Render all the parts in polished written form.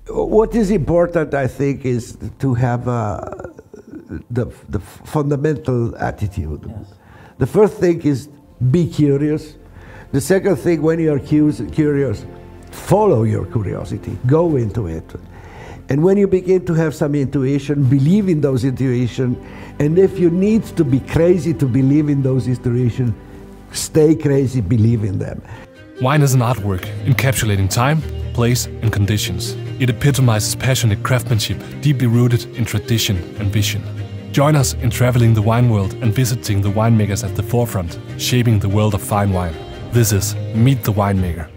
What is important, I think, is to have the fundamental attitude. Yes. The first thing is be curious. The second thing, when you are curious, follow your curiosity, go into it. And when you begin to have some intuition, believe in those intuitions. And if you need to be crazy to believe in those intuitions, stay crazy, believe in them. Wine is an artwork encapsulating time, place and conditions. It epitomizes passionate craftsmanship, deeply rooted in tradition and vision. Join us in traveling the wine world and visiting the winemakers at the forefront, shaping the world of fine wine. This is Meet the Winemaker.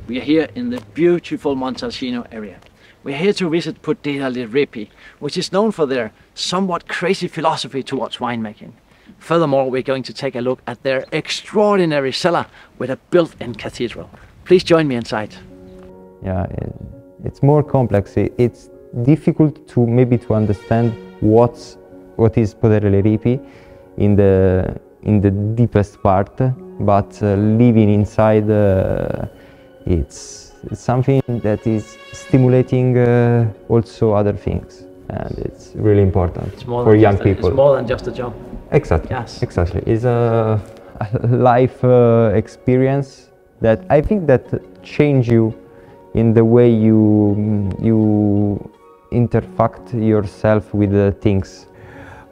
We are here in the beautiful Montalcino area. We're here to visit Podere Le Ripi, which is known for their somewhat crazy philosophy towards winemaking. Furthermore, we're going to take a look at their extraordinary cellar with a built-in cathedral. Please join me inside. Yeah, it's more complex. It's difficult to maybe to understand what is Podere Le Ripi in the deepest part, but living inside, it's something that is stimulating also other things, and it's really important for young people. It's more than just a job. Exactly. Yes. Exactly. It's a life experience that I think that change you in the way you interact yourself with the things.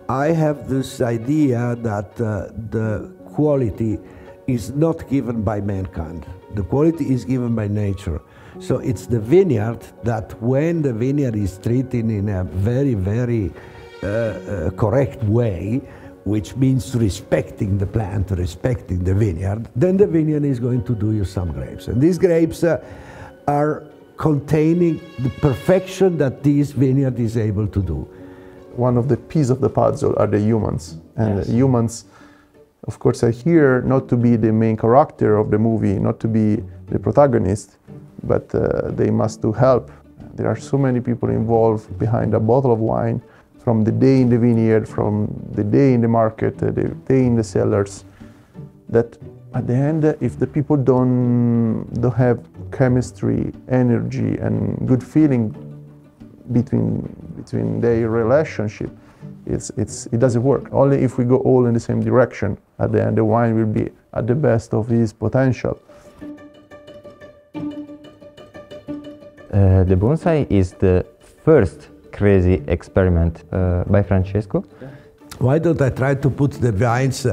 I have this idea that the quality is not given by mankind. The quality is given by nature. So it's the vineyard that, when the vineyard is treated in a very, very correct way, which means respecting the plant, respecting the vineyard, then the vineyard is going to do you some grapes. And these grapes are containing the perfection that this vineyard is able to do. One of the pieces of the puzzle are the humans. And yes. Humans, of course, are here not to be the main character of the movie, not to be the protagonist, but they must do help. There are so many people involved behind a bottle of wine, from the day in the vineyard, from the day in the market, the day in the cellars, that at the end, if the people don't have chemistry, energy, and good feeling between their relationship, it doesn't work. Only if we go all in the same direction, at the end the wine will be at the best of its potential. The bonsai is the first crazy experiment by Francesco. Why don't I try to put the vines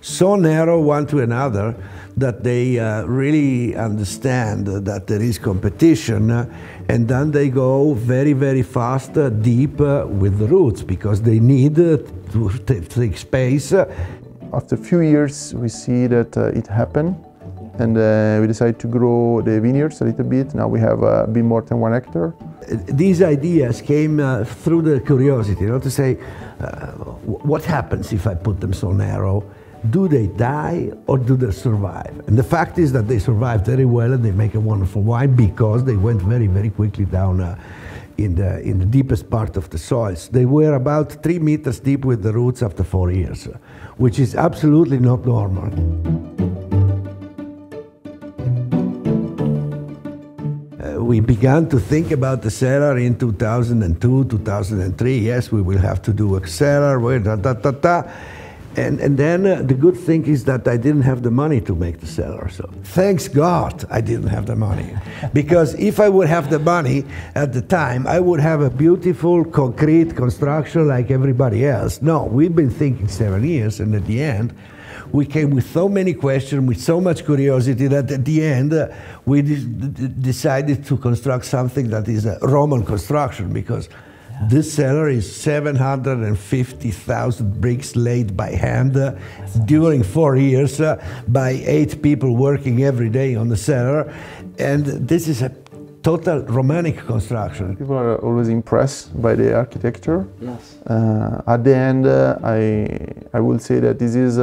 so narrow one to another that they really understand that there is competition, and then they go very, very fast, deep with the roots, because they need to take space. After a few years, we see that it happened, and we decided to grow the vineyards a little bit. Now we have a bit more than 1 hectare. These ideas came through the curiosity, to say, what happens if I put them so narrow? Do they die or do they survive? And the fact is that they survive very well, and they make a wonderful wine because they went very, very quickly down in the deepest part of the soils. They were about 3 meters deep with the roots after 4 years, which is absolutely not normal. We began to think about the cellar in 2002, 2003. Yes, we will have to do a cellar, And then the good thing is that I didn't have the money to make the cellar. So thanks God I didn't have the money. Because if I would have the money at the time, I would have a beautiful concrete construction like everybody else. No, we've been thinking 7 years, and at the end, we came with so many questions, with so much curiosity, that at the end we decided to construct something that is a Roman construction, because this cellar is 750,000 bricks laid by hand during 4 years by 8 people working every day on the cellar. And this is a total Romanic construction. People are always impressed by the architecture. Yes. At the end, I will say that this is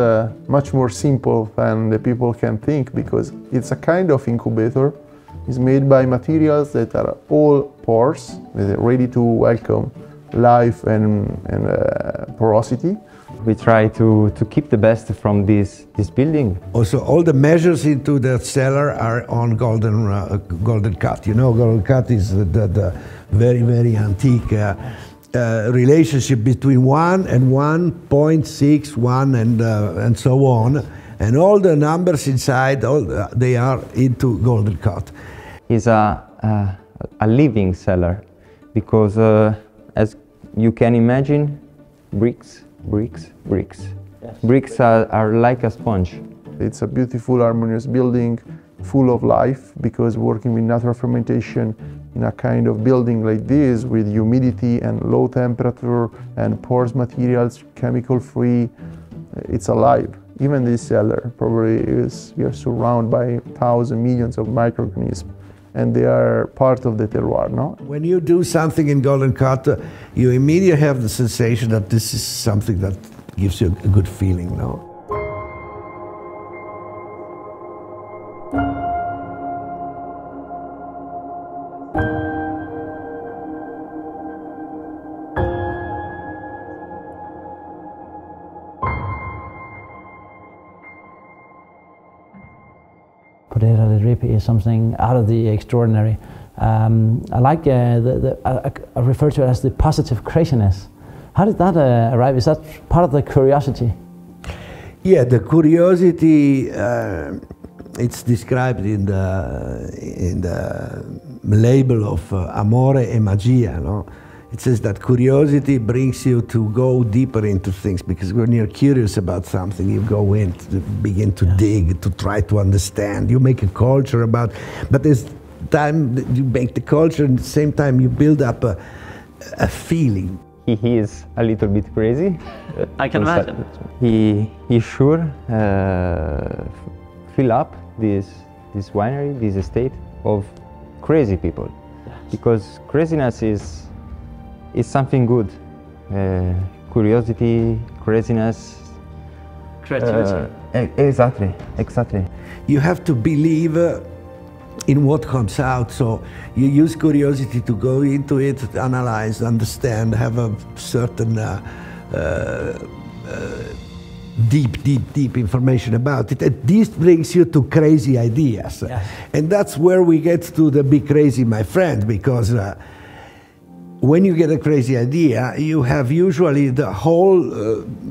much more simple than the people can think, because it's a kind of incubator. It's made by materials that are all porous, ready to welcome life and porosity. We try to keep the best from this building. Also, all the measures into the cellar are on golden cut. You know, golden cut is the very, very antique relationship between 1 and 1.61 and so on. And all the numbers inside, they are into golden cut. It's a living cellar because, as you can imagine, bricks. Yes. Bricks are like a sponge. It's a beautiful, harmonious building, full of life, because working with natural fermentation in a kind of building like this, with humidity and low temperature and porous materials, chemical-free, it's alive. Even this cellar probably is, we are surrounded by thousands, millions of microorganisms, and they are part of the terroir, no? When you do something in golden cut, you immediately have the sensation that this is something that gives you a good feeling, no? Podere Le Ripi is something out of the extraordinary. I like I refer to it as the positive craziness. How did that arrive? Is that part of the curiosity? Yeah, the curiosity. It's described in the label of Amore e Magia. No? It says that curiosity brings you to go deeper into things, because when you're curious about something, you go in to begin to dig, to try to understand. You make a culture about, but there's time that you make the culture, and at the same time you build up a feeling. He is a little bit crazy. I can imagine. He sure fill up this winery, this estate of crazy people, because craziness is something good. Curiosity, craziness. Creativity. Exactly. You have to believe in what comes out, so you use curiosity to go into it, analyze, understand, have a certain deep information about it. And this brings you to crazy ideas. Yes. And that's where we get to the be crazy, my friend, because when you get a crazy idea, you have usually the whole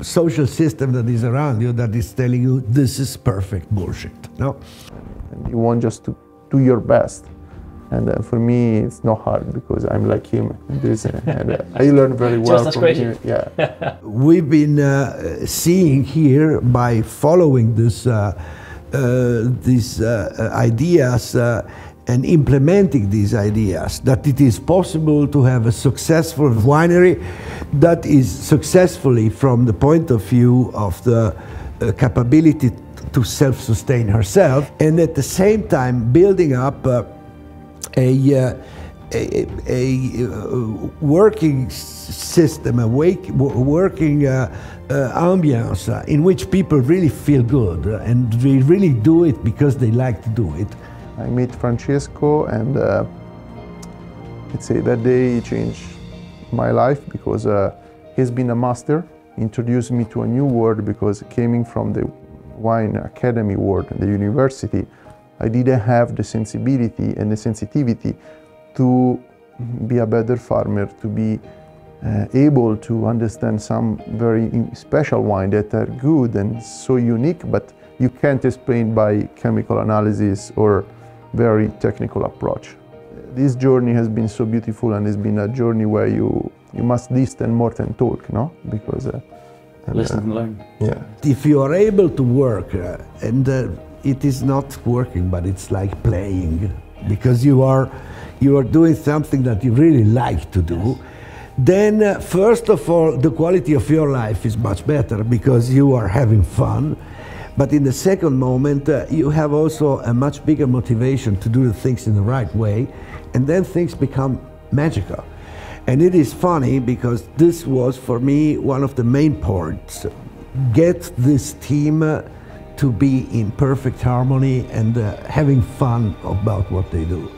social system that is around you that is telling you this is perfect bullshit. No? And you want just to do your best. And for me, it's not hard, because I'm like him. And I learn very well just from as him. Yeah. We've been seeing here, by following these ideas and implementing these ideas, that it is possible to have a successful winery that is successfully, from the point of view of the capability to self-sustain herself, and at the same time building up a working system, a working ambience in which people really feel good, and they really do it because they like to do it. I met Francesco, and let's say that day changed my life, because he's been a master, introduced me to a new world, because coming from the wine academy world, the university, I didn't have the sensibility and the sensitivity to be a better farmer, to be able to understand some very special wine that are good and so unique, but you can't explain by chemical analysis or very technical approach. This journey has been so beautiful, and it's been a journey where you must listen more than talk, no? Because listen and learn. Yeah. If you are able to work, and it is not working, but it's like playing, because you are doing something that you really like to do, then first of all, the quality of your life is much better, because you are having fun. But in the second moment, you have also a much bigger motivation to do the things in the right way, and then things become magical. And it is funny, because this was for me one of the main points. Get this team to be in perfect harmony and having fun about what they do.